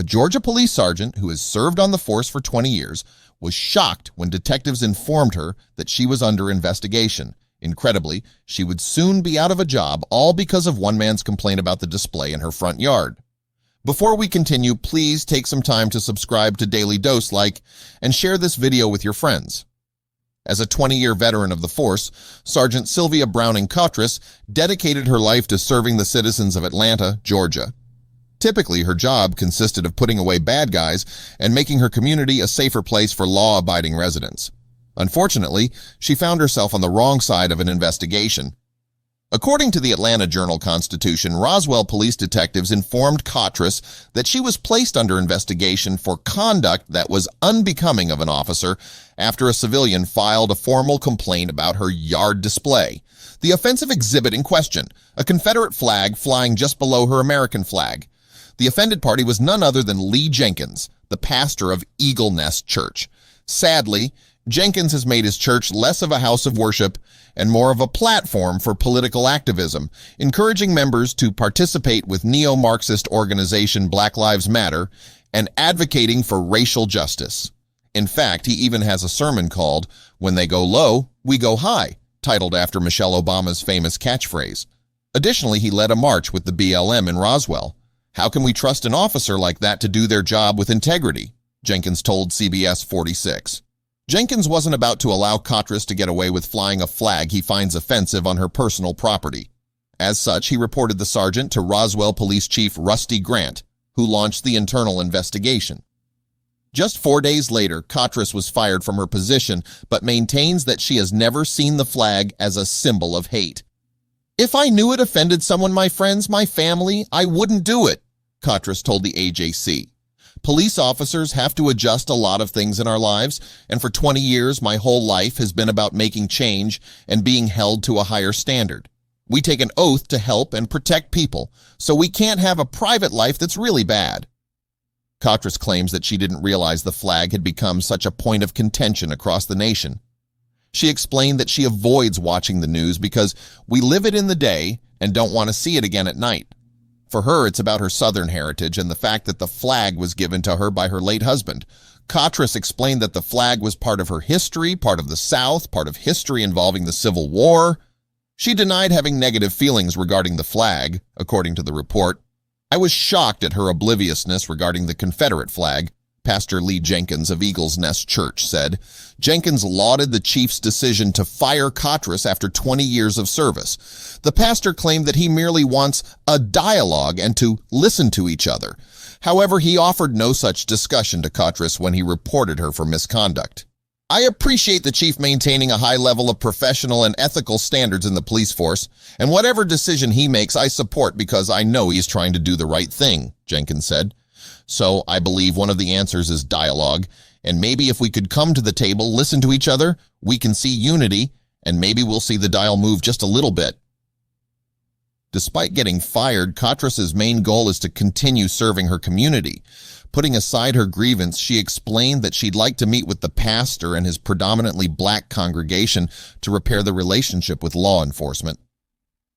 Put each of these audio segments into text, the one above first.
a Georgia police sergeant who has served on the force for 20 years, was shocked when detectives informed her that she was under investigation. Incredibly, she would soon be out of a job, all because of one man's complaint about the display in her front yard. Before we continue, please take some time to subscribe to Dailydose, like, and share this video with your friends. As a 20-year veteran of the force, Sergeant Sylvia Browning Cottress dedicated her life to serving the citizens of Atlanta, Georgia. Typically, her job consisted of putting away bad guys and making her community a safer place for law-abiding residents. Unfortunately, she found herself on the wrong side of an investigation. According to the Atlanta Journal-Constitution, Roswell police detectives informed Cottress that she was placed under investigation for conduct that was unbecoming of an officer after a civilian filed a formal complaint about her yard display. The offensive exhibit in question, a Confederate flag flying just below her American flag. The offended party was none other than Lee Jenkins, the pastor of Eagle Nest Church. Sadly, Jenkins has made his church less of a house of worship and more of a platform for political activism, encouraging members to participate with neo-Marxist organization Black Lives Matter and advocating for racial justice. In fact, he even has a sermon called, "When They Go Low, We Go High," titled after Michelle Obama's famous catchphrase. Additionally, he led a march with the BLM in Roswell. How can we trust an officer like that to do their job with integrity? Jenkins told CBS 46. Jenkins wasn't about to allow Cottress to get away with flying a flag he finds offensive on her personal property. As such, he reported the sergeant to Roswell Police Chief Rusty Grant, who launched the internal investigation. Just 4 days later, Cottress was fired from her position, but maintains that she has never seen the flag as a symbol of hate. "If I knew it offended someone, my friends, my family, I wouldn't do it," Cottress told the AJC. Police officers have to adjust a lot of things in our lives, and for 20 years, my whole life has been about making change and being held to a higher standard. We take an oath to help and protect people, so we can't have a private life that's really bad. Cottress claims that she didn't realize the flag had become such a point of contention across the nation. She explained that she avoids watching the news because we live it in the day and don't want to see it again at night. For her, it's about her Southern heritage and the fact that the flag was given to her by her late husband. Cottress explained that the flag was part of her history, part of the South, part of history involving the Civil War. She denied having negative feelings regarding the flag, according to the report. "I was shocked at her obliviousness regarding the Confederate flag," Pastor Lee Jenkins of Eagles Nest Church said. Jenkins lauded the chief's decision to fire Cottress after 20 years of service. The pastor claimed that he merely wants a dialogue and to listen to each other. However, he offered no such discussion to Cottress when he reported her for misconduct. "I appreciate the chief maintaining a high level of professional and ethical standards in the police force, and whatever decision he makes I support because I know he's trying to do the right thing," Jenkins said. "So I believe one of the answers is dialogue, and maybe if we could come to the table, listen to each other, we can see unity, and maybe we'll see the dial move just a little bit." Despite getting fired, Cottress's main goal is to continue serving her community. Putting aside her grievance, she explained that she'd like to meet with the pastor and his predominantly black congregation to repair the relationship with law enforcement.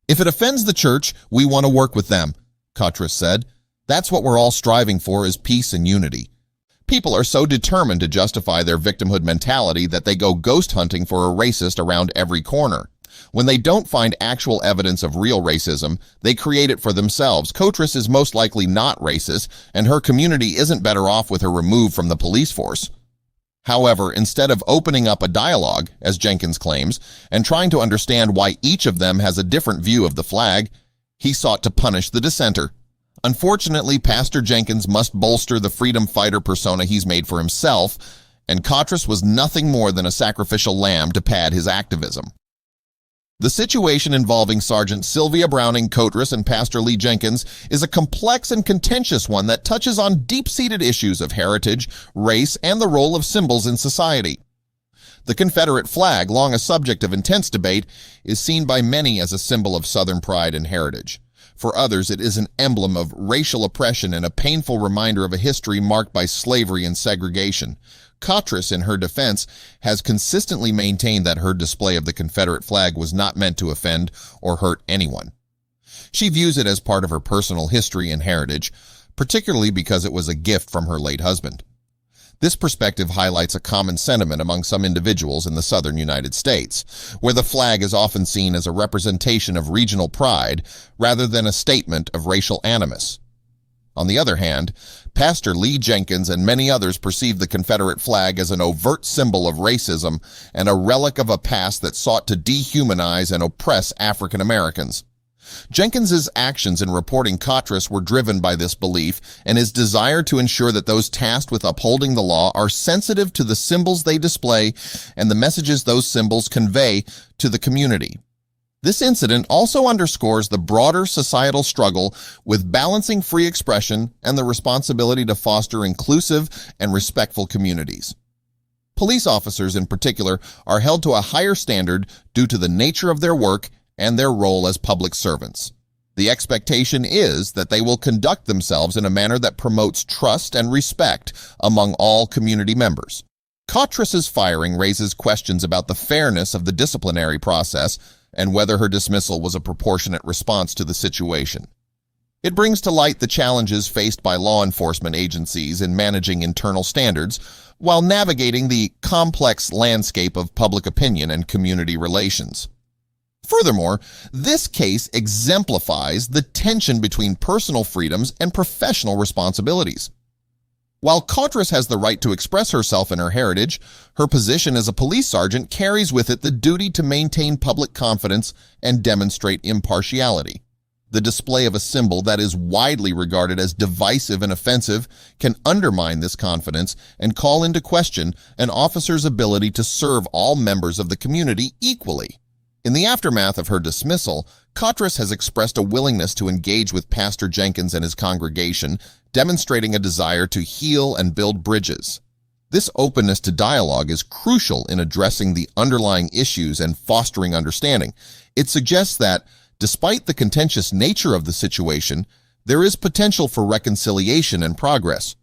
"If it offends the church, we want to work with them," Cottress said. "That's what we're all striving for, is peace and unity." People are so determined to justify their victimhood mentality that they go ghost hunting for a racist around every corner. When they don't find actual evidence of real racism, they create it for themselves. Cottress is most likely not racist, and her community isn't better off with her removed from the police force. However, instead of opening up a dialogue, as Jenkins claims, and trying to understand why each of them has a different view of the flag, he sought to punish the dissenter. Unfortunately, Pastor Jenkins must bolster the freedom fighter persona he's made for himself, and Cottress was nothing more than a sacrificial lamb to pad his activism. The situation involving Sergeant Sylvia Browning Cottress and Pastor Lee Jenkins is a complex and contentious one that touches on deep-seated issues of heritage, race, and the role of symbols in society. The Confederate flag, long a subject of intense debate, is seen by many as a symbol of Southern pride and heritage. For others, it is an emblem of racial oppression and a painful reminder of a history marked by slavery and segregation. Cottress, in her defense, has consistently maintained that her display of the Confederate flag was not meant to offend or hurt anyone. She views it as part of her personal history and heritage. particularly because it was a gift from her late husband. This perspective highlights a common sentiment among some individuals in the southern United States, where the flag is often seen as a representation of regional pride rather than a statement of racial animus. On the other hand, Pastor Lee Jenkins and many others perceive the Confederate flag as an overt symbol of racism and a relic of a past that sought to dehumanize and oppress African Americans. Jenkins's actions in reporting Cotras were driven by this belief and his desire to ensure that those tasked with upholding the law are sensitive to the symbols they display and the messages those symbols convey to the community. This incident also underscores the broader societal struggle with balancing free expression and the responsibility to foster inclusive and respectful communities. Police officers, in particular, are held to a higher standard due to the nature of their work and their role as public servants. The expectation is that they will conduct themselves in a manner that promotes trust and respect among all community members. Cotras's firing raises questions about the fairness of the disciplinary process and whether her dismissal was a proportionate response to the situation. It brings to light the challenges faced by law enforcement agencies in managing internal standards while navigating the complex landscape of public opinion and community relations. Furthermore, this case exemplifies the tension between personal freedoms and professional responsibilities. While Cotras has the right to express herself in her heritage, her position as a police sergeant carries with it the duty to maintain public confidence and demonstrate impartiality. The display of a symbol that is widely regarded as divisive and offensive can undermine this confidence and call into question an officer's ability to serve all members of the community equally. In the aftermath of her dismissal, Cotras has expressed a willingness to engage with Pastor Jenkins and his congregation, demonstrating a desire to heal and build bridges. This openness to dialogue is crucial in addressing the underlying issues and fostering understanding. It suggests that, despite the contentious nature of the situation, there is potential for reconciliation and progress.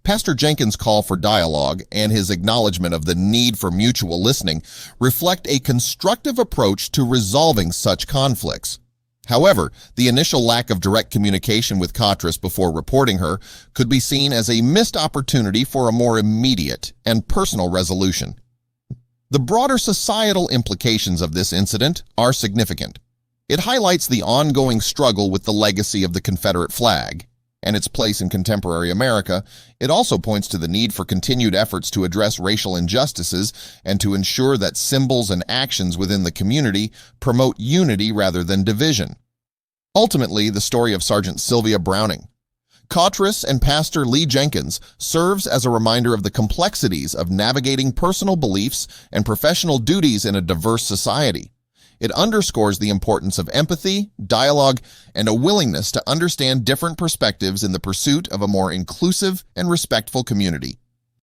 Pastor Jenkins' call for dialogue and his acknowledgement of the need for mutual listening reflect a constructive approach to resolving such conflicts. However, the initial lack of direct communication with Cotras before reporting her could be seen as a missed opportunity for a more immediate and personal resolution. The broader societal implications of this incident are significant. It highlights the ongoing struggle with the legacy of the Confederate flag and its place in contemporary America. It also points to the need for continued efforts to address racial injustices and to ensure that symbols and actions within the community promote unity rather than division. Ultimately, the story of Sergeant Sylvia Browning, Cotras, and Pastor Lee Jenkins serves as a reminder of the complexities of navigating personal beliefs and professional duties in a diverse society. It underscores the importance of empathy, dialogue, and a willingness to understand different perspectives in the pursuit of a more inclusive and respectful community.